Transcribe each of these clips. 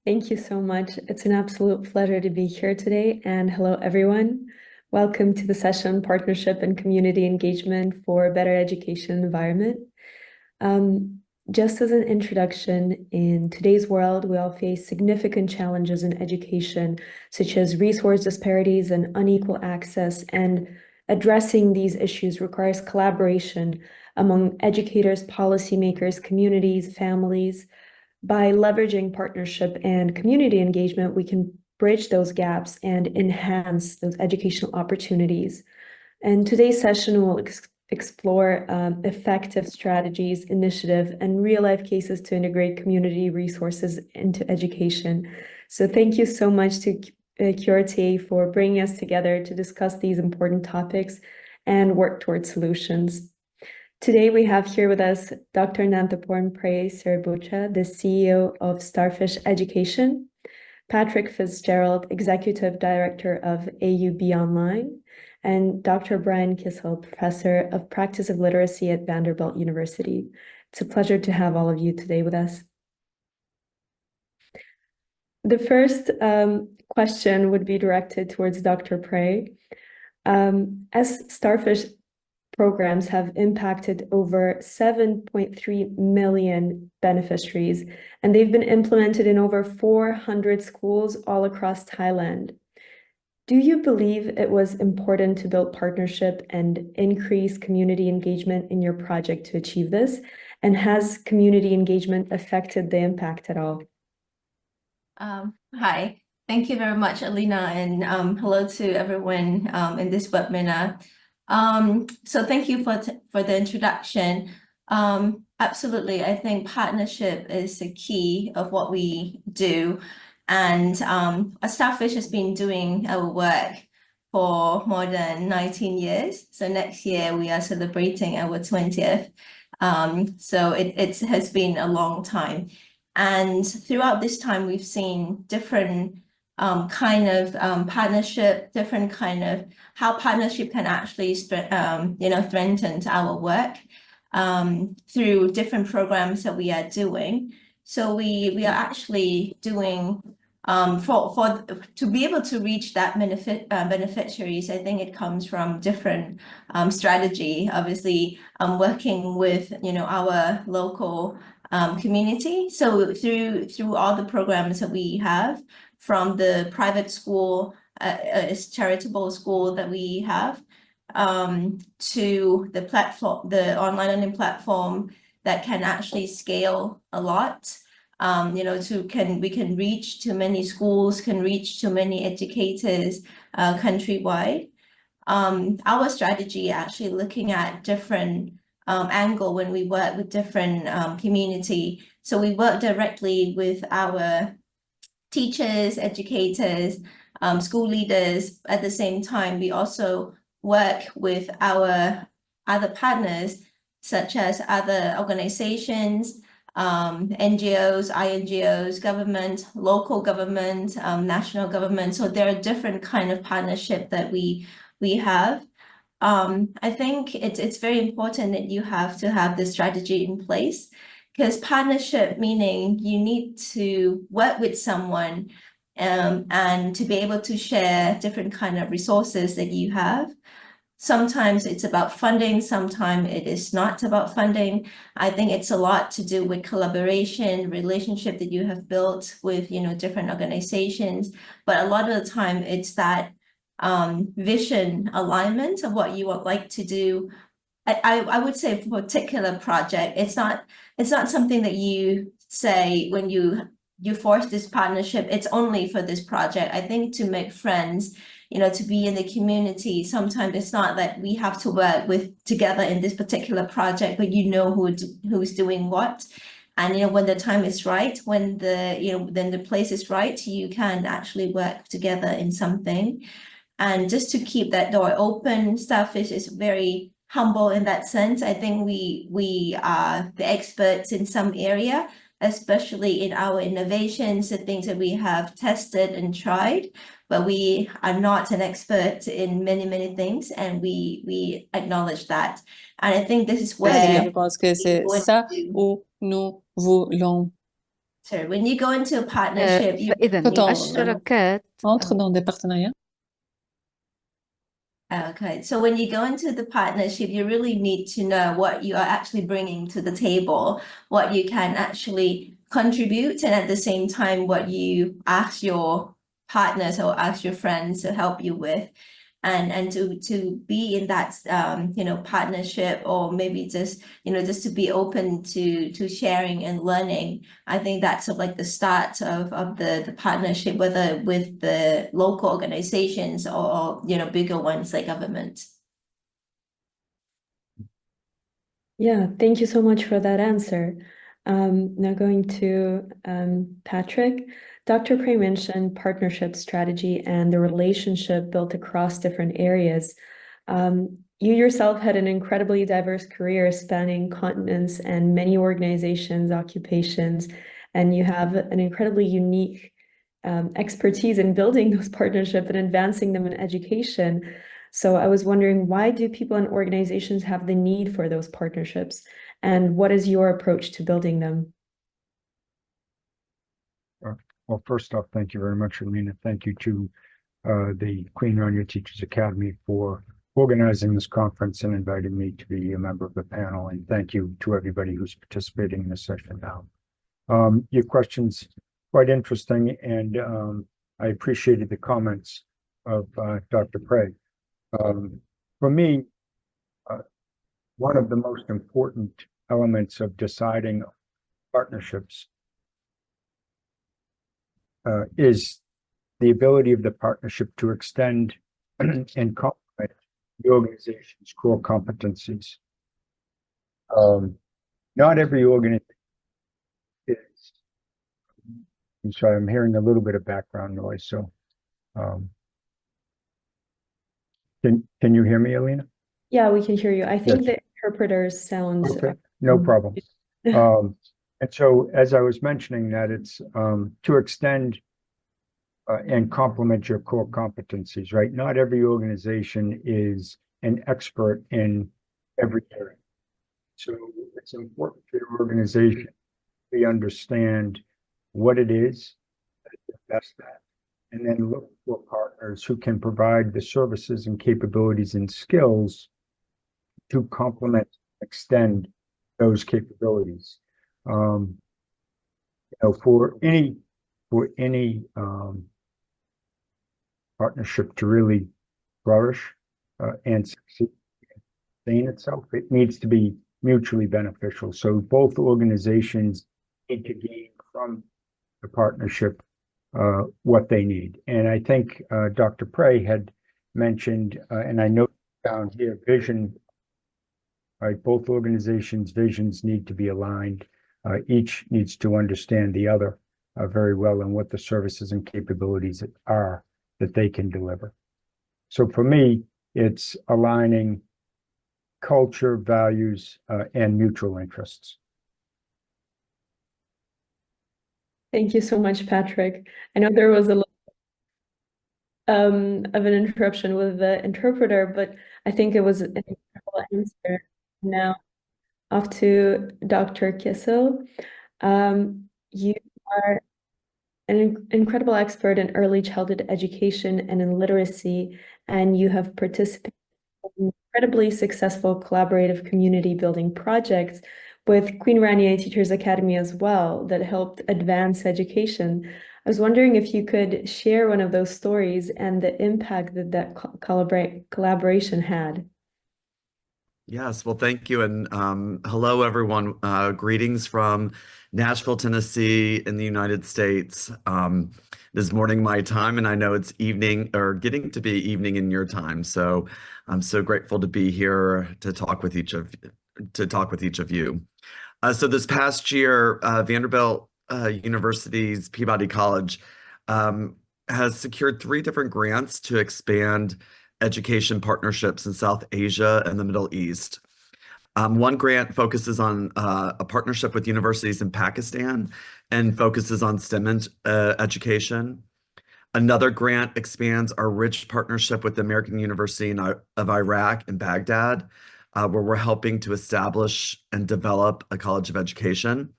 Thank you so much. It's an absolute pleasure to be here today. And hello, everyone. Welcome to the session, Partnership and Community Engagement for a Better Education Environment. Just as an introduction, in today's world, we all face significant challenges in education, such as resource disparities and unequal access, and addressing these issues requires collaboration among educators, policymakers, communities, families. By leveraging partnership and community engagement, we can bridge those gaps and enhance those educational opportunities. And today's session will explore effective strategies, initiative, and real-life cases to integrate community resources into education. So thank you so much to QRTA for bringing us together to discuss these important topics and work towards solutions. Today we have here with us Dr. Nantaporn Prey Seribucha, the CEO of Starfish Education, Patrick Fitzgerald, Executive Director of AUB Online, and Dr. Brian Kissel, Professor of Practice of Literacy at Vanderbilt University. It's a pleasure to have all of you today with us. The first question would be directed towards Dr. Prey. As Starfish programs have impacted over 7.3 million beneficiaries, and they've been implemented in over 400 schools all across Thailand. Do you believe it was important to build partnership and increase community engagement in your project to achieve this? And has community engagement affected the impact at all? Hi, thank you very much, Alina, and hello to everyone in this webinar. So thank you for the introduction. Absolutely, I think partnership is the key of what we do. And Starfish has been doing our work for more than 19 years. So next year we are celebrating our 20th. So it has been a long time. And throughout this time, we've seen different kind of partnership, different kind of how partnership can actually strengthen our work through different programs that we are doing. So we are actually doing to be able to reach that beneficiaries. I think it comes from different strategy. Obviously, working with our local community. So through all the programs that we have, from the private school, charitable school that we have, to the platform, the online learning platform that can actually scale a lot. We can reach to many schools, can reach to many educators countrywide. Our strategy actually looking at different angle when we work with different community. So we work directly with our teachers, educators, school leaders. At the same time, we also work with our other partners, such as other organizations, NGOs, INGOs, government, local government, national government. So there are different kind of partnership that we have. I think it's very important that you have to have the strategy in place, because partnership meaning you need to work with someone and to be able to share different kind of resources that you have. Sometimes it's about funding, sometimes it is not about funding. I think it's a lot to do with collaboration, relationship that you have built with different organizations. But a lot of the time it's that vision alignment of what you would like to do. I would say for a particular project, it's not something that you say when you force this partnership, it's only for this project. I think to make friends, to be in the community, sometimes it's not that we have to work together in this particular project, but who's doing what. And when the time is right, when then the place is right, you can actually work together in something. And just to keep that door open, Starfish is very humble in that sense. I think we are the experts in some area, especially in our innovations, the things that we have tested and tried, but we are not an expert in many things, and we acknowledge that. And I think this is where je pense que c'est ça où nous voulons So when you go into a partnership, you فإذا need to الشراكات Entre dans des partenariats. Okay, so when you go into the partnership, you really need to know what you are actually bringing to the table, what you can actually contribute, and at the same time, what you ask your partners or ask your friends to help you with. And to be in that partnership, or maybe just just to be open to sharing and learning. I think that's like the start of the partnership, whether with the local organizations or bigger ones like government. Yeah, thank you so much for that answer. Now going to Patrick. Dr. Prey mentioned partnership strategy and the relationship built across different areas. You yourself had an incredibly diverse career spanning continents and many organizations, occupations, and you have an incredibly unique expertise in building those partnerships and advancing them in education. So I was wondering, why do people and organizations have the need for those partnerships? And what is your approach to building them? Well, first off, thank you very much, Alina. Thank you to the Queen Rania Teachers Academy for organizing this conference and inviting me to be a member of the panel. And thank you to everybody who's participating in this session now. Your question's quite interesting, and I appreciated the comments of Dr. Prey. For me, one of the most important elements of deciding partnerships is the ability of the partnership to extend and complement the organization's core competencies. Not every organization is. I'm sorry, I'm hearing a little bit of background noise. So, can you hear me, Alina? Yeah, we can hear you. I think Yes. the interpreters sound Okay, no problem. And so, as I was mentioning, that it's to extend and complement your core competencies, right? Not every organization is an expert in every area. So it's important for your organization to understand what it is that you're best at, and then look for partners who can provide the services and capabilities and skills to complement, extend those capabilities. For any partnership to really flourish and sustain itself, it needs to be mutually beneficial. So both organizations need to gain from the partnership what they need. And I think Dr. Prey had mentioned, and I note down here, vision. Right, both organizations' visions need to be aligned. Each needs to understand the other very well, and what the services and capabilities are that they can deliver. So for me, it's aligning culture, values, and mutual interests. Thank you so much, Patrick. I know there was a little of an interruption with the interpreter, but I think it was an incredible answer. Now, off to Dr. Kissel. You are an incredible expert in early childhood education and in literacy, and you have participated in incredibly successful collaborative community building projects with Queen Rania Teachers Academy as well that helped advance education. I was wondering if you could share one of those stories and the impact that collaboration had. Yes, well, thank you. And hello, everyone. Greetings from Nashville, Tennessee in the United States. This morning my time, and I know it's evening or getting to be evening in your time. So I'm so grateful to be here to talk with each of you. So this past year, Vanderbilt University's Peabody College has secured 3 different grants to expand education partnerships in South Asia and the Middle East. One grant focuses on a partnership with universities in Pakistan and focuses on STEM education. Another grant expands our rich partnership with the American University of Iraq in Baghdad, where we're helping to establish and develop a college of education.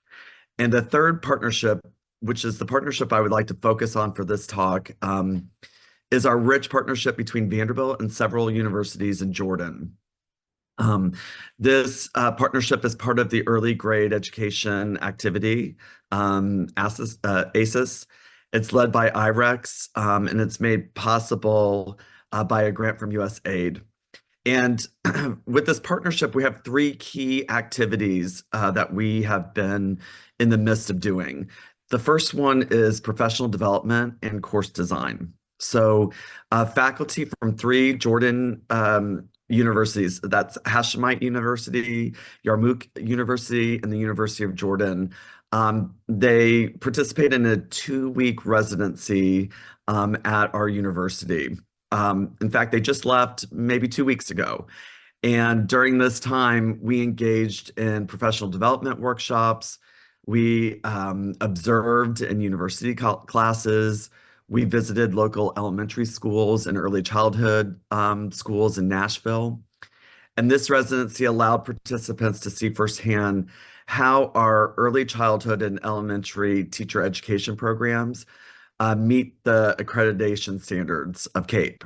And the third partnership, which is the partnership I would like to focus on for this talk, is our rich partnership between Vanderbilt and several universities in Jordan. This partnership is part of the early grade education activity, ACES. It's led by IREX, and it's made possible by a grant from USAID. And with this partnership, we have three key activities that we have been in the midst of doing. The first one is professional development and course design. So faculty from three Jordan universities, that's Hashemite University, Yarmouk University, and the University of Jordan. They participate in a 2-week residency at our university. In fact, they just left maybe 2 weeks ago. And during this time, we engaged in professional development workshops. We observed in university classes. We visited local elementary schools and early childhood schools in Nashville. And this residency allowed participants to see firsthand how our early childhood and elementary teacher education programs meet the accreditation standards of CAPE.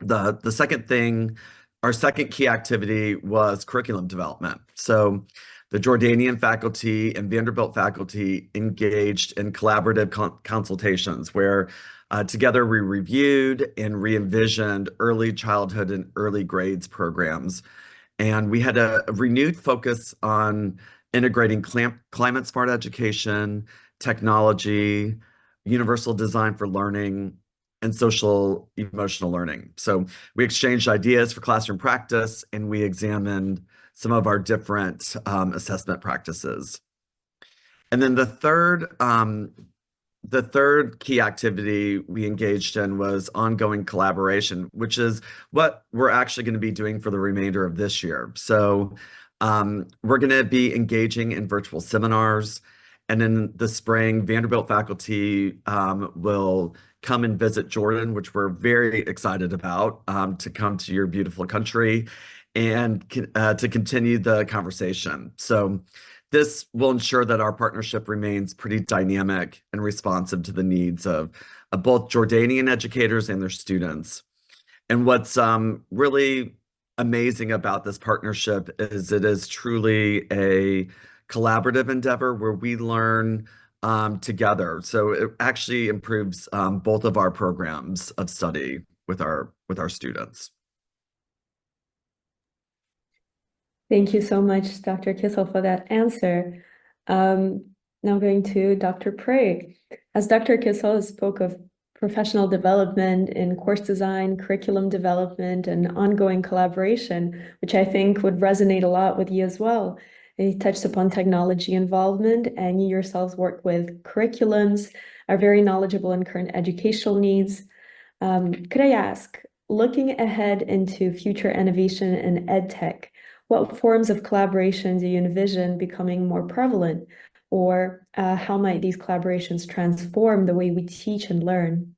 The second thing, our second key activity was curriculum development. So the Jordanian faculty and Vanderbilt faculty engaged in collaborative consultations where together we reviewed and re-envisioned early childhood and early grades programs. And we had a renewed focus on integrating climate smart education, technology, universal design for learning, and social emotional learning. So we exchanged ideas for classroom practice, and we examined some of our different assessment practices. And then the third key activity we engaged in was ongoing collaboration, which is what we're actually going to be doing for the remainder of this year. So we're going to be engaging in virtual seminars. And in the spring, Vanderbilt faculty will come and visit Jordan, which we're very excited about, to come to your beautiful country and to continue the conversation. So this will ensure that our partnership remains pretty dynamic and responsive to the needs of both Jordanian educators and their students. And what's really amazing about this partnership is it is truly a collaborative endeavor where we learn together. So it actually improves both of our programs of study with our students. Thank you so much, Dr. Kissel, for that answer. Now going to Dr. Prey. As Dr. Kissel spoke of professional development in course design, curriculum development, and ongoing collaboration, which I think would resonate a lot with you as well. He touched upon technology involvement, and you yourselves work with curriculums, are very knowledgeable in current educational needs. Could I ask, looking ahead into future innovation in EdTech, what forms of collaboration do you envision becoming more prevalent? Or how might these collaborations transform the way we teach and learn?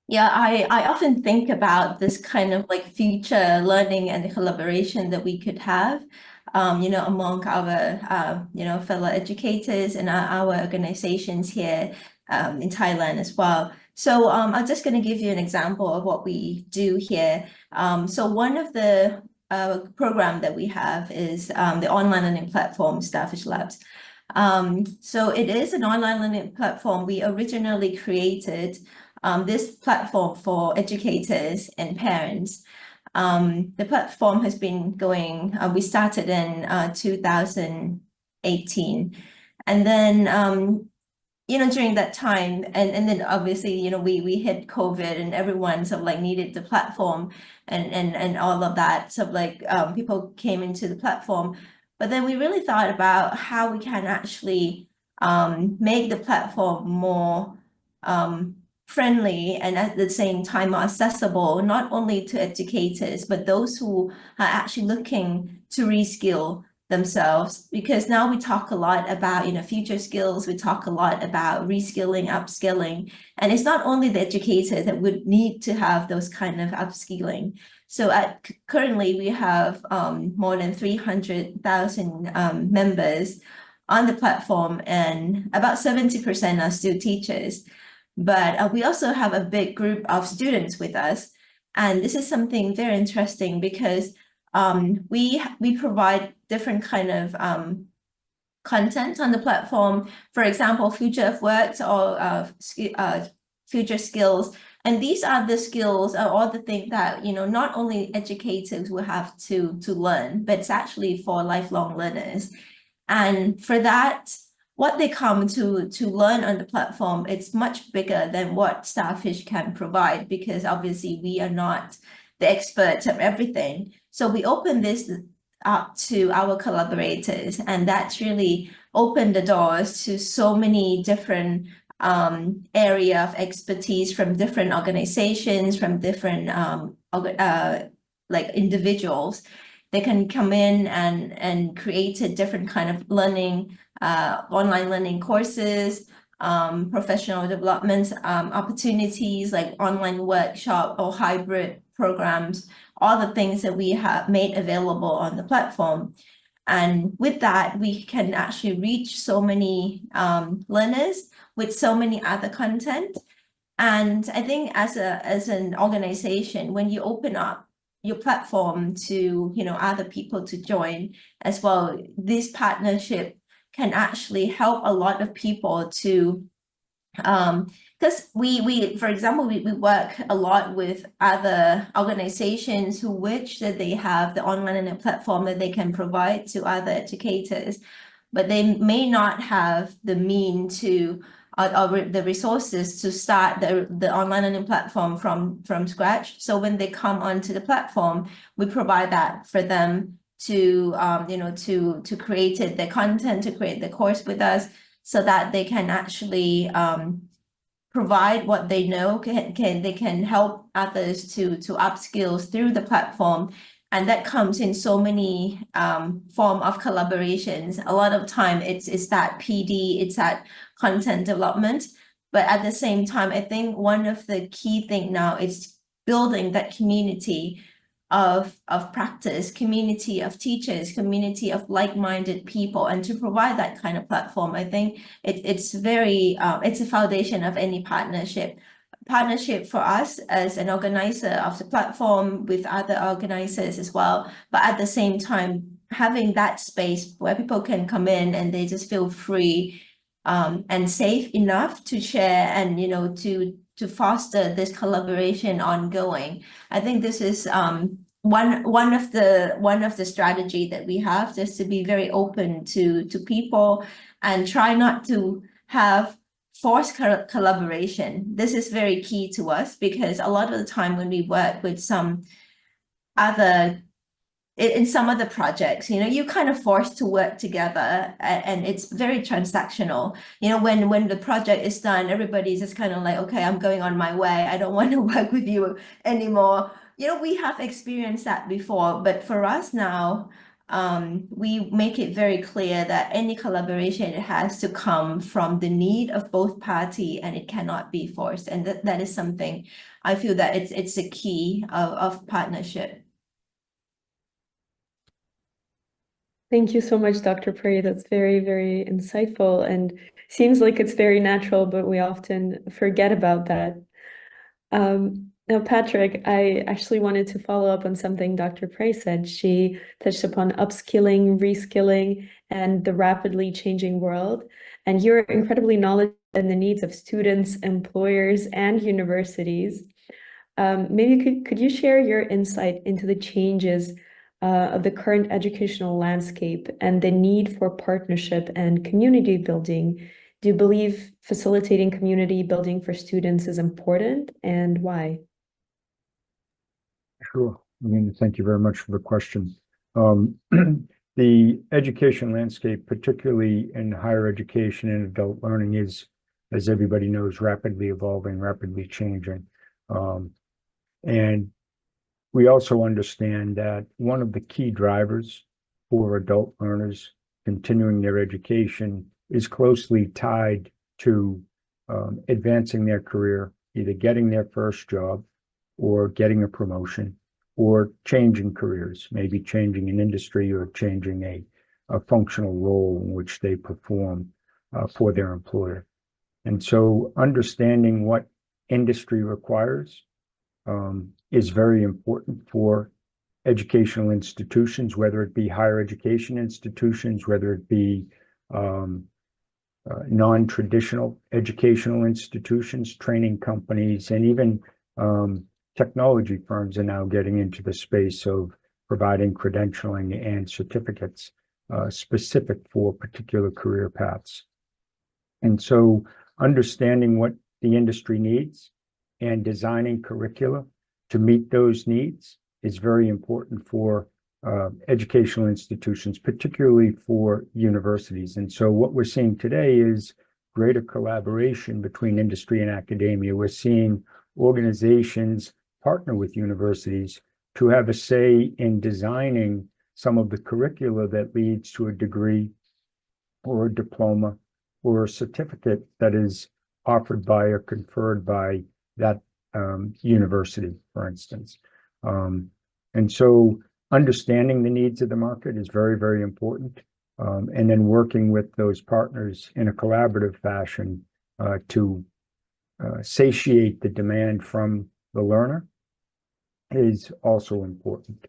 Yeah, I often think about this kind of like future learning and the collaboration that we could have, among our, fellow educators and our organizations here in Thailand as well. So I'm just going to give you an example of what we do here. So one of the program that we have is the online learning platform, Starfish Labs. So it is an online learning platform. We originally created this platform for educators and parents. The platform has been going, we started in 2018. And then, during that time, and then obviously, we hit COVID and everyone sort of like needed the platform and all of that. So like people came into the platform. But then we really thought about how we can actually make the platform more friendly and at the same time more accessible, not only to educators, but those who are actually looking to reskill themselves. Because now we talk a lot about, future skills, we talk a lot about reskilling, upskilling, and it's not only the educators that would need to have those kind of upskilling. So currently we have more than 300,000 members on the platform, and about 70% are still teachers. But we also have a big group of students with us. And this is something very interesting because we provide different kind of content on the platform. For example, future of work or future skills. And these are the skills or all the things that, not only educators will have to learn, but it's actually for lifelong learners. And for that, what they come to learn on the platform, it's much bigger than what Starfish can provide, because obviously we are not the experts of everything. So we open this up to our collaborators, and that's really opened the doors to so many different area of expertise from different organizations, from different like individuals. They can come in and create a different kind of learning, online learning courses, professional development opportunities like online workshop or hybrid programs, all the things that we have made available on the platform. And with that, we can actually reach so many learners with so many other content. And I think as an organization, when you open up your platform to other people to join as well, this partnership can actually help a lot of people to because we for example, we work a lot with other organizations who wish that they have the online learning platform that they can provide to other educators, but they may not have the means to or the resources to start the online learning platform from scratch. So when they come onto the platform, we provide that for them to to create their content, to create the course with us, so that they can actually provide what they know. They can help others to upskill through the platform. And that comes in so many form of collaborations. A lot of time it's that PD, it's that content development. But at the same time, I think one of the key thing now is building that community of practice, community of teachers, community of like-minded people, and to provide that kind of platform. I think it's very it's a foundation of any partnership for us as an organizer of the platform with other organizers as well. But at the same time, having that space where people can come in and they just feel free and safe enough to share and to foster this collaboration ongoing. I think this is one of the strategy that we have, just to be very open to people and try not to have forced collaboration. This is very key to us, because a lot of the time when we work with some other in some other projects, you're kind of forced to work together, and it's very transactional. When the project is done, everybody's just kind of like, okay, I'm going on my way. I don't want to work with you anymore. We have experienced that before, but for us now, we make it very clear that any collaboration, it has to come from the need of both parties, and it cannot be forced. And that is something I feel that it's a key of partnership. Thank you so much, Dr. Prey. That's very, very insightful, and seems like it's very natural, but we often forget about that. Now, Patrick, I actually wanted to follow up on something Dr. Prey said. She touched upon upskilling, reskilling, and the rapidly changing world. And you're incredibly knowledgeable in the needs of students, employers, and universities. Maybe could you share your insight into the changes of the current educational landscape and the need for partnership and community building? Do you believe facilitating community building for students is important, and why? Sure. Thank you very much for the question. The education landscape, particularly in higher education and adult learning, is, as everybody knows, rapidly evolving, rapidly changing. And we also understand that one of the key drivers for adult learners continuing their education is closely tied to advancing their career, either getting their first job or getting a promotion or changing careers, maybe changing an industry or changing functional role in which they perform for their employer. And so understanding what industry requires is very important for educational institutions, whether it be higher education institutions, whether it be non-traditional educational institutions, training companies, and even technology firms are now getting into the space of providing credentialing and certificates specific for particular career paths. And so understanding what the industry needs and designing curricula to meet those needs is very important for educational institutions, particularly for universities. And so what we're seeing today is greater collaboration between industry and academia. We're seeing organizations partner with universities to have a say in designing some of the curricula that leads to a degree or a diploma or a certificate that is offered by or conferred by that university, for instance. And so understanding the needs of the market is very, very important. And then working with those partners in a collaborative fashion to satiate the demand from the learner is also important.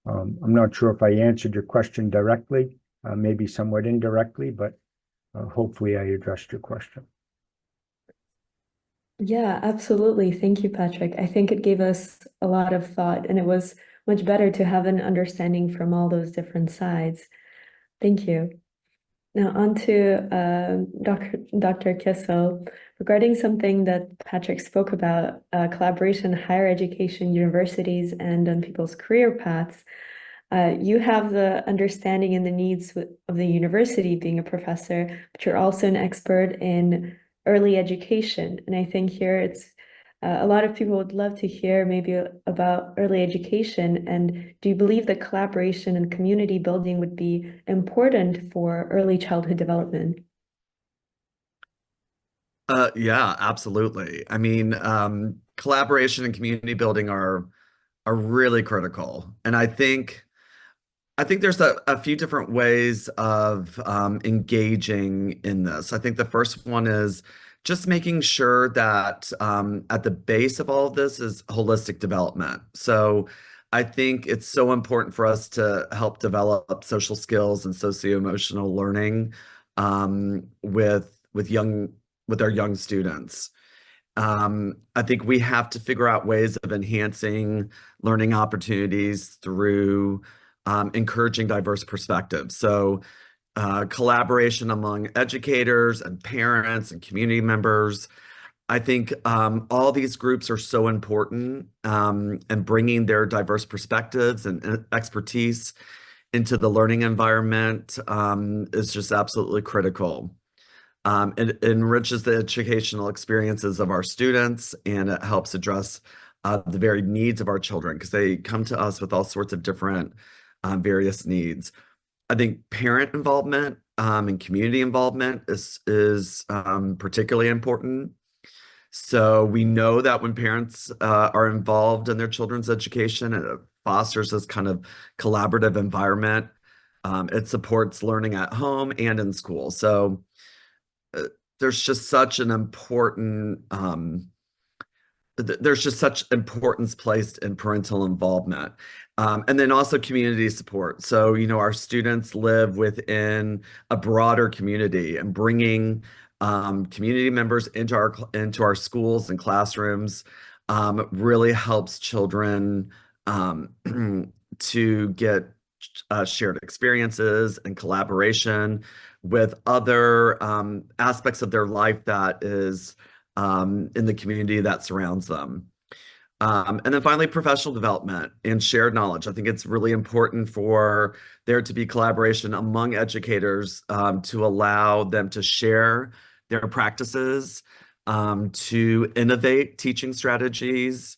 I'm not sure if I answered your question directly, maybe somewhat indirectly, but hopefully I addressed your question. Yeah, absolutely. Thank you, Patrick. I think it gave us a lot of thought, and it was much better to have an understanding from all those different sides. Thank you. Now on to Dr. Kissel, regarding something that Patrick spoke about, collaboration in higher education, universities, and on people's career paths. You have the understanding and the needs of the university being a professor, but you're also an expert in early education. And I think here it's a lot of people would love to hear maybe about early education. And do you believe that collaboration and community building would be important for early childhood development? Yeah, absolutely. I mean, collaboration and community building are really critical. And I think there's a few different ways of engaging in this. I think the first one is just making sure that at the base of all of this is holistic development. So I think it's so important for us to help develop social skills and socio-emotional learning with our young students. I think we have to figure out ways of enhancing learning opportunities through encouraging diverse perspectives. So collaboration among educators and parents and community members. I think all these groups are so important, and bringing their diverse perspectives and expertise into the learning environment is just absolutely critical. It enriches the educational experiences of our students, and it helps address the very needs of our children, because they come to us with all sorts of different various needs. I think parent involvement and community involvement is particularly important. So we know that when parents are involved in their children's education, it fosters this kind of collaborative environment. It supports learning at home and in school. So there's just such an important there's just such importance placed in parental involvement. And then also community support. So, our students live within a broader community, and bringing community members into our schools and classrooms really helps children to get shared experiences and collaboration with other aspects of their life that is in the community that surrounds them. And then finally, professional development and shared knowledge. I think it's really important for there to be collaboration among educators to allow them to share their practices, to innovate teaching strategies,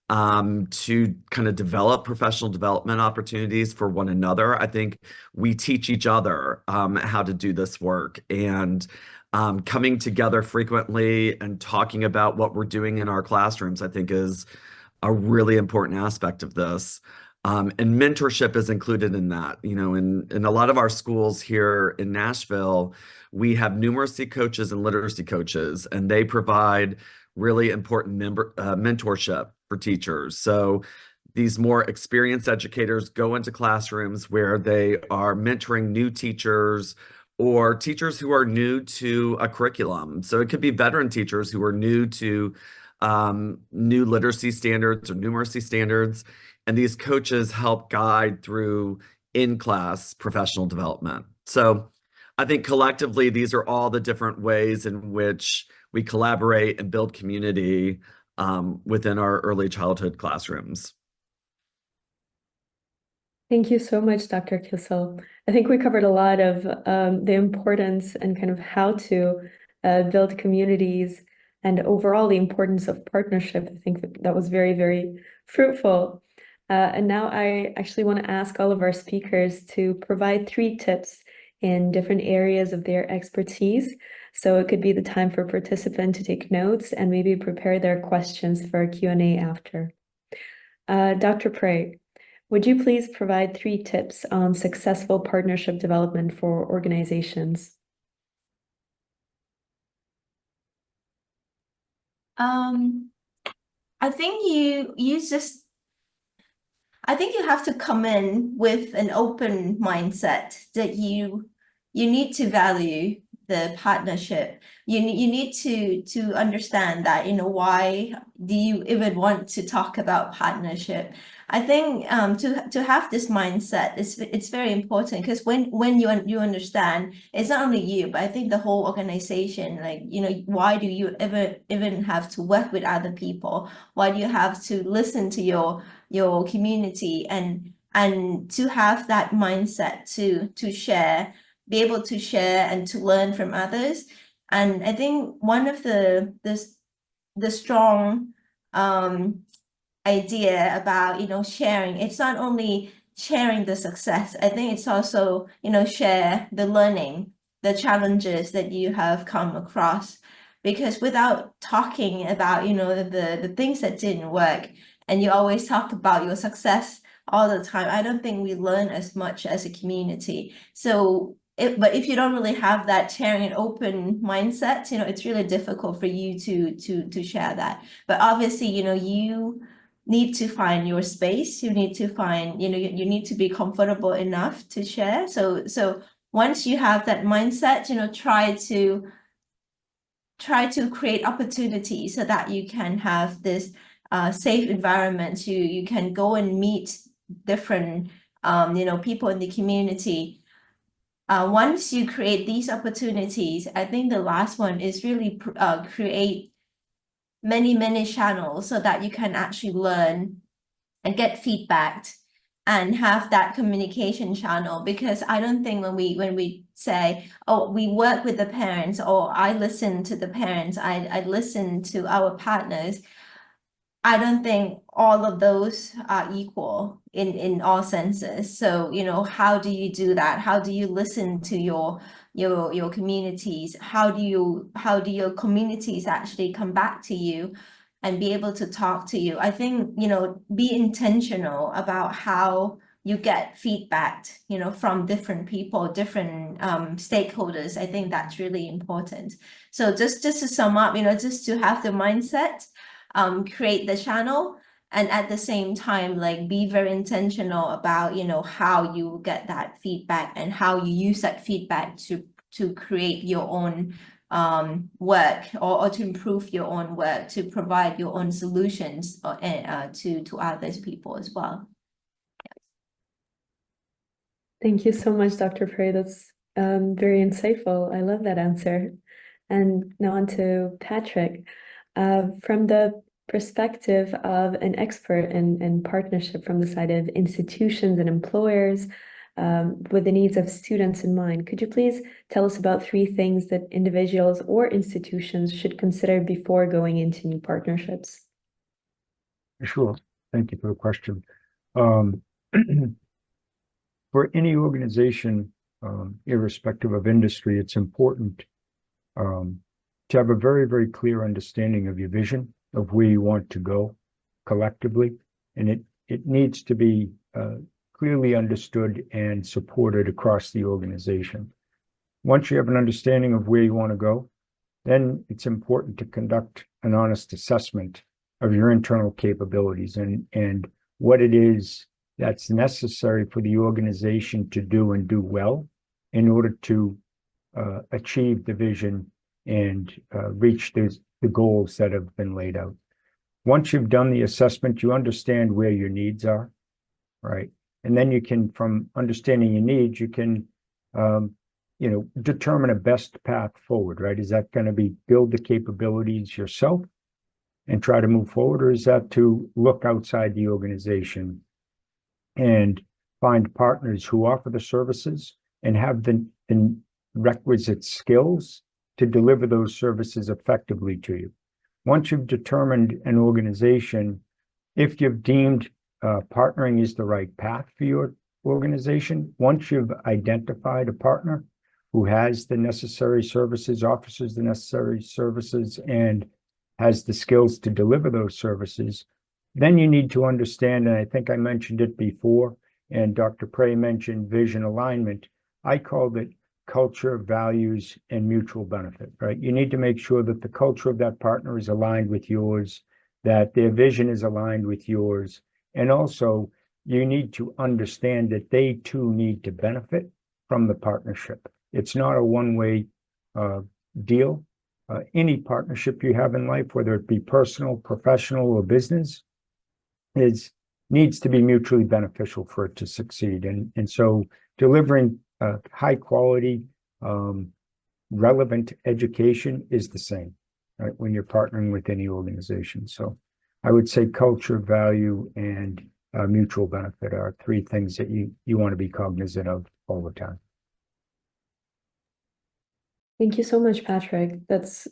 to kind of develop professional development opportunities for one another. I think we teach each other how to do this work, and coming together frequently and talking about what we're doing in our classrooms, I think, is a really important aspect of this. And mentorship is included in that. You know, in a lot of our schools here in Nashville, we have numeracy coaches and literacy coaches, and they provide really important mentorship for teachers. So these more experienced educators go into classrooms where they are mentoring new teachers or teachers who are new to a curriculum. So it could be veteran teachers who are new to new literacy standards or numeracy standards. And these coaches help guide through in-class professional development. So I think collectively, these are all the different ways in which we collaborate and build community within our early childhood classrooms. Thank you so much, Dr. Kissel. I think we covered a lot of the importance and kind of how to build communities and overall the importance of partnership. I think that was very, very fruitful. And now I actually want to ask all of our speakers to provide 3 tips in different areas of their expertise. So it could be the time for participants to take notes and maybe prepare their questions for a Q&A after. Dr. Prey, would you please provide 3 tips on successful partnership development for organizations? I think I think you have to come in with an open mindset that you need to value the partnership. You need to understand that, you know, why do you even want to talk about partnership? I think to have this mindset it's very important, because when you understand, it's not only you, but I think the whole organization, like, you know, why do you even have to work with other people? Why do you have to listen to your community, and to have that mindset to share, be able to share and to learn from others. And I think one of the strong idea about, you know, sharing, it's not only sharing the success, I think it's also, you know, share the learning, the challenges that you have come across. Because without talking about, you know, the things that didn't work, and you always talk about your success all the time, I don't think we learn as much as a community. So but if you don't really have that sharing and open mindset, you know, it's really difficult for you to share that. But obviously, you know, you need to find your space. You need to find, you know, you need to be comfortable enough to share. So once you have that mindset, you know, try to create opportunities so that you can have this safe environment. You can go and meet different you know, people in the community. Once you create these opportunities, I think the last one is really create many channels so that you can actually learn and get feedback and have that communication channel. Because I don't think when we say, oh, we work with the parents, or I listen to the parents, I listen to our partners, I don't think all of those are equal in all senses. So, you know, how do you do that? How do you listen to your communities? How do your communities actually come back to you and be able to talk to you? I think, you know, be intentional about how you get feedback, you know, from different people, different stakeholders. I think that's really important. So just to sum up, you know, just to have the mindset, create the channel, and at the same time, like, be very intentional about, you know, how you get that feedback and how you use that feedback to create your own work, or to improve your own work, to provide your own solutions to other people as well. Thank you so much, Dr. Prey. That's very insightful. I love that answer. And now on to Patrick. From the perspective of an expert in partnership from the side of institutions and employers, with the needs of students in mind, could you please tell us about 3 things that individuals or institutions should consider before going into new partnerships? Sure. Thank you for the question. For any organization, irrespective of industry, it's important to have a very clear understanding of your vision, of where you want to go collectively. And it needs to be clearly understood and supported across the organization. Once you have an understanding of where you want to go, then it's important to conduct an honest assessment of your internal capabilities and what it is that's necessary for the organization to do and do well in order to achieve the vision and reach the goals that have been laid out. Once you've done the assessment, you understand where your needs are, right? And then you can, from understanding your needs, you can, determine a best path forward, right? Is that going to be build the capabilities yourself and try to move forward, or is that to look outside the organization and find partners who offer the services and have the requisite skills to deliver those services effectively to you? Once you've determined an organization, if you've deemed partnering is the right path for your organization, once you've identified a partner who has the necessary services, offers the necessary services, and has the skills to deliver those services, then you need to understand, and I think I mentioned it before, and Dr. Prey mentioned vision alignment. I called it culture, values, and mutual benefit, right? You need to make sure that the culture of that partner is aligned with yours, that their vision is aligned with yours, and also you need to understand that they too need to benefit from the partnership. It's not a one-way deal. Any partnership you have in life, whether it be personal, professional, or business, needs to be mutually beneficial for it to succeed. And so delivering high quality, relevant education is the same, right, when you're partnering with any organization. So I would say culture, value, and mutual benefit are three things that you want to be cognizant of all the time. Thank you so much, Patrick. That's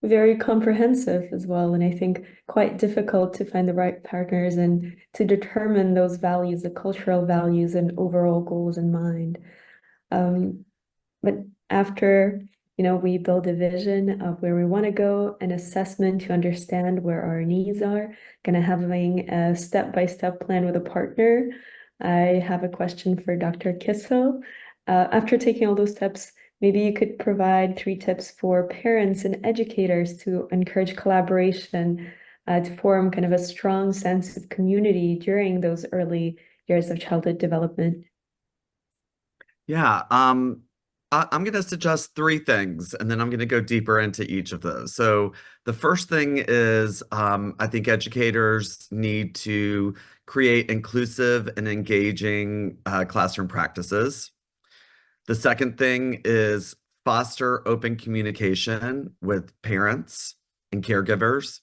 very comprehensive as well, and I think quite difficult to find the right partners and to determine those values, the cultural values and overall goals in mind. But after, we build a vision of where we want to go, an assessment to understand where our needs are, having a step-by-step plan with a partner, I have a question for Dr. Kissel. After taking all those steps, maybe you could provide 3 tips for parents and educators to encourage collaboration, to form a strong sense of community during those early years of childhood development. Yeah, I'm going to suggest 3 things, and then I'm going to go deeper into each of those. So the first thing is I think educators need to create inclusive and engaging classroom practices. The second thing is foster open communication with parents and caregivers.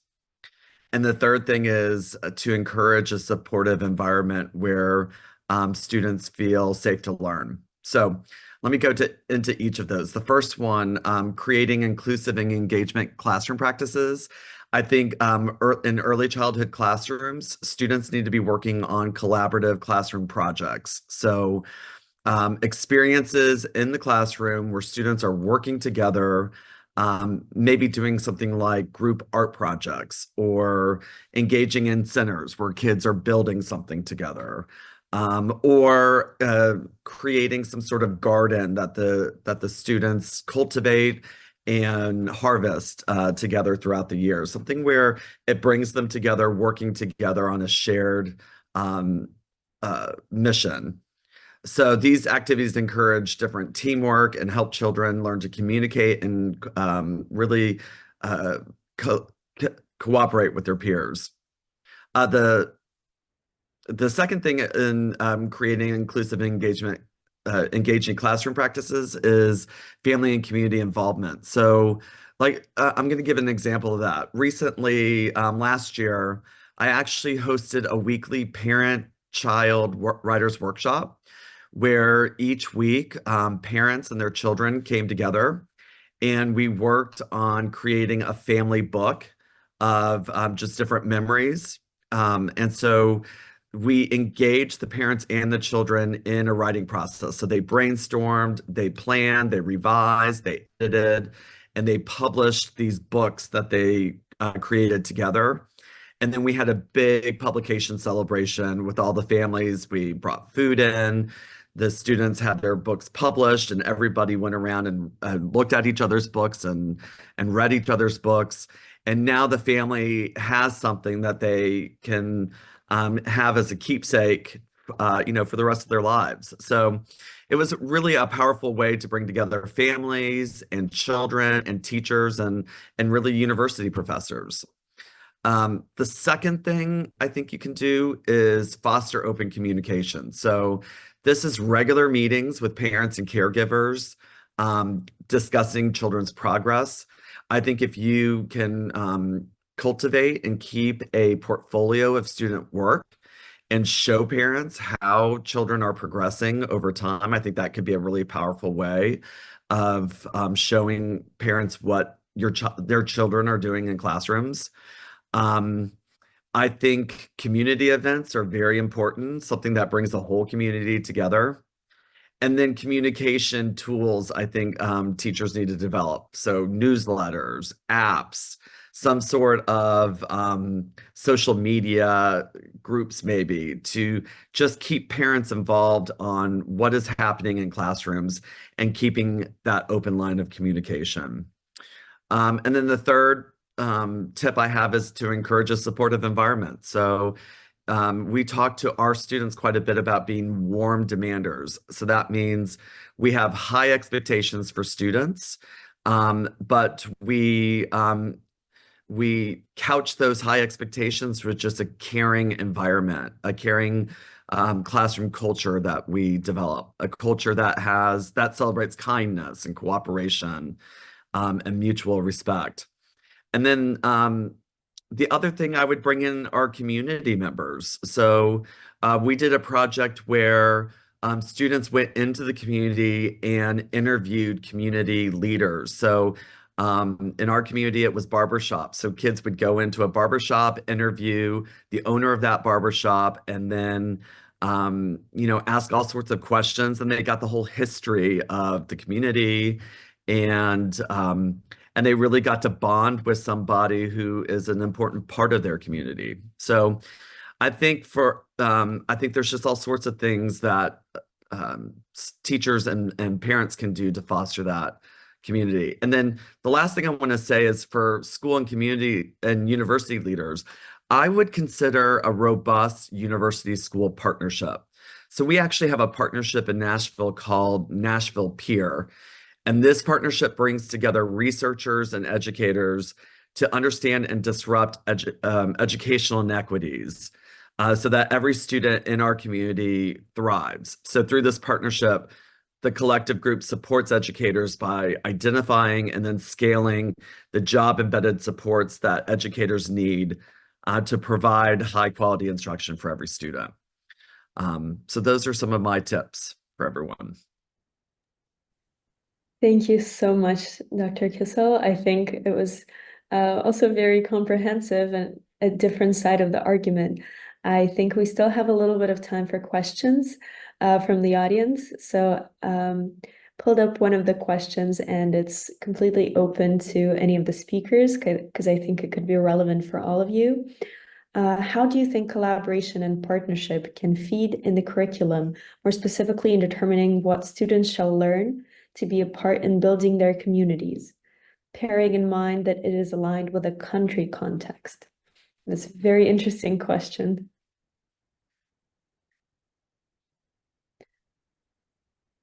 And the third thing is to encourage a supportive environment where students feel safe to learn. So let me go into each of those. The first one, creating inclusive and engagement classroom practices. I think in early childhood classrooms, students need to be working on collaborative classroom projects. So experiences in the classroom where students are working together, maybe doing something like group art projects or engaging in centers where kids are building something together, or creating some sort of garden that the students cultivate and harvest together throughout the year, something where it brings them together, working together on a shared mission. So these activities encourage different teamwork and help children learn to communicate and really cooperate with their peers. The second thing in creating inclusive engagement, engaging classroom practices is family and community involvement. So I'm going to give an example of that. Recently, last year, I actually hosted a weekly parent-child writers workshop where each week parents and their children came together and we worked on creating a family book of just different memories. And so we engaged the parents and the children in a writing process. So they brainstormed, they planned, they revised, they edited, and they published these books that they created together. And then we had a big publication celebration with all the families. We brought food in. The students had their books published, and everybody went around and looked at each other's books and read each other's books. And now the family has something that they can have as a keepsake, for the rest of their lives. So it was really a powerful way to bring together families and children and teachers and really university professors. The second thing I think you can do is foster open communication. So this is regular meetings with parents and caregivers, discussing children's progress. I think if you can cultivate and keep a portfolio of student work and show parents how children are progressing over time, I think that could be a really powerful way of showing parents what their children are doing in classrooms. I think community events are very important, something that brings the whole community together. And then communication tools, I think teachers need to develop. So newsletters, apps, some sort of social media groups maybe, to just keep parents involved on what is happening in classrooms and keeping that open line of communication. And then the third tip I have is to encourage a supportive environment. So we talk to our students quite a bit about being warm demanders. So that means we have high expectations for students, but we couch those high expectations with just a caring environment, a caring classroom culture that we develop, a culture that celebrates kindness and cooperation and mutual respect. And then the other thing I would bring in are community members. So we did a project where students went into the community and interviewed community leaders. So in our community, it was barbershop. So kids would go into a barbershop, interview the owner of that barbershop, and then ask all sorts of questions. And they got the whole history of the community, and they really got to bond with somebody who is an important part of their community. So I think there's just all sorts of things that teachers and parents can do to foster that community. And then the last thing I want to say is for school and community and university leaders, I would consider a robust university school partnership. So we actually have a partnership in Nashville called Nashville Peer. And this partnership brings together researchers and educators to understand and disrupt educational inequities so that every student in our community thrives. So through this partnership, the collective group supports educators by identifying and then scaling the job-embedded supports that educators need to provide high-quality instruction for every student. So those are some of my tips for everyone. Thank you so much, Dr. Kissel. I think it was also very comprehensive and a different side of the argument. I think we still have a little bit of time for questions from the audience. So pulled up one of the questions, and it's completely open to any of the speakers because I think it could be relevant for all of you. How do you think collaboration and partnership can feed in the curriculum, more specifically in determining what students shall learn to be a part in building their communities, bearing in mind that it is aligned with a country context? That's a very interesting question.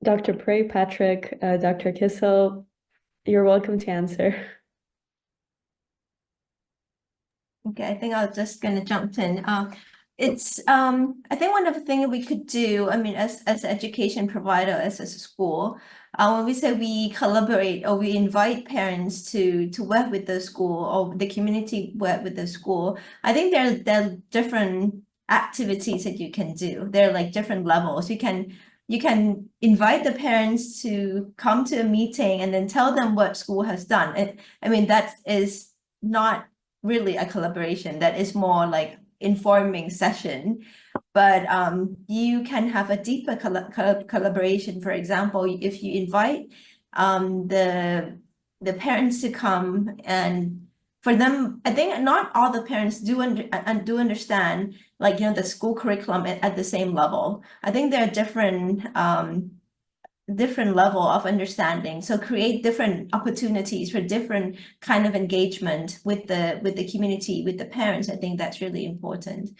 Dr. Prey, Patrick, Dr. Kissel, you're welcome to answer. Okay, I think I'm just going to jump in. I think one of the things we could do, I mean, as an education provider, as a school, when we say we collaborate or we invite parents to work with the school or the community work with the school, I think there are different activities that you can do. There are like different levels. You can invite the parents to come to a meeting and then tell them what school has done. I mean, that is not really a collaboration. That is more like informing session. But you can have a deeper collaboration. For example, if you invite the parents to come and for them, I think not all the parents do understand, like, the school curriculum at the same level. I think there are different level of understanding. So create different opportunities for different kind of engagement with the community, with the parents. I think that's really important.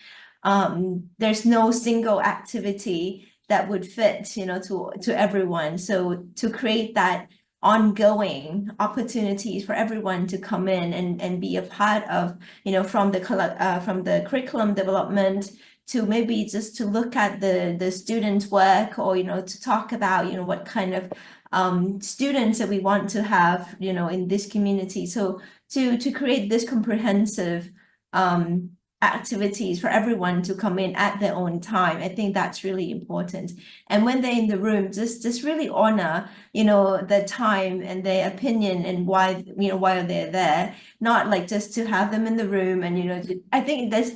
There's no single activity that would fit, to everyone. So to create that ongoing opportunities for everyone to come in and be a part of, from the curriculum development to maybe just to look at the students' work, or to talk about what kind of students that we want to have in this community. So to create this comprehensive activities for everyone to come in at their own time, I think that's really important. And when they're in the room, just really honor their time and their opinion and why they're there, not like just to have them in the room. And I think this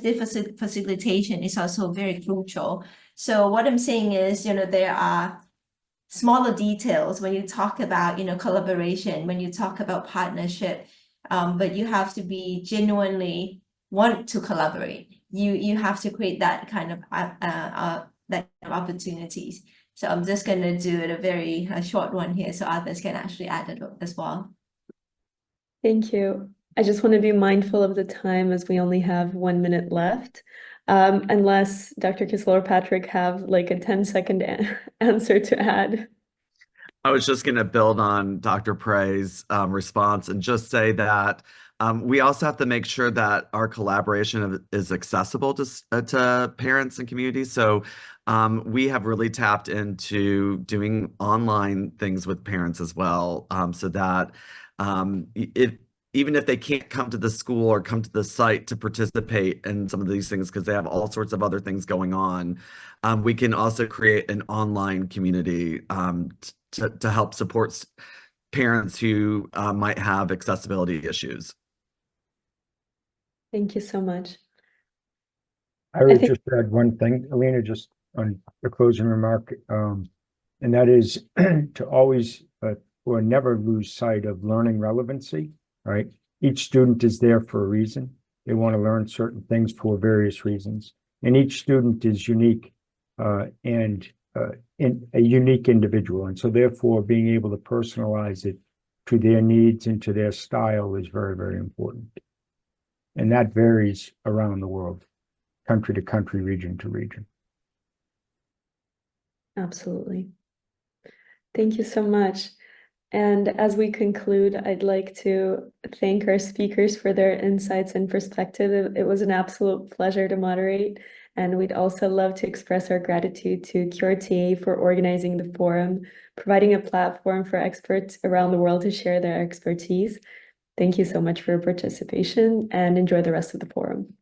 facilitation is also very crucial. So what I'm saying is there are smaller details when you talk about collaboration, when you talk about partnership, but you have to be genuinely want to collaborate. You have to create that kind of opportunities. So I'm just going to do it a short one here so others can actually add it as well. Thank you. I just want to be mindful of the time as we only have 1 minute left. Unless Dr. Kissel or Patrick have like a 10-second answer to add. I was just going to build on Dr. Prey's response and just say that we also have to make sure that our collaboration is accessible to parents and communities. So we have really tapped into doing online things with parents as well, so that even if they can't come to the school or come to the site to participate in some of these things because they have all sorts of other things going on, we can also create an online community to help support parents who might have accessibility issues. Thank you so much. I would just add one thing, Alina, just on the closing remark, and that is to always or never lose sight of learning relevancy, right? Each student is there for a reason. They want to learn certain things for various reasons. And each student is unique and a unique individual. And so therefore being able to personalize it to their needs and to their style is very, very important. And that varies around the world, country to country, region to region. Absolutely. Thank you so much. And as we conclude, I'd like to thank our speakers for their insights and perspective. It was an absolute pleasure to moderate. And we'd also love to express our gratitude to QRTA for organizing the forum, providing a platform for experts around the world to share their expertise. Thank you so much for your participation and enjoy the rest of the forum.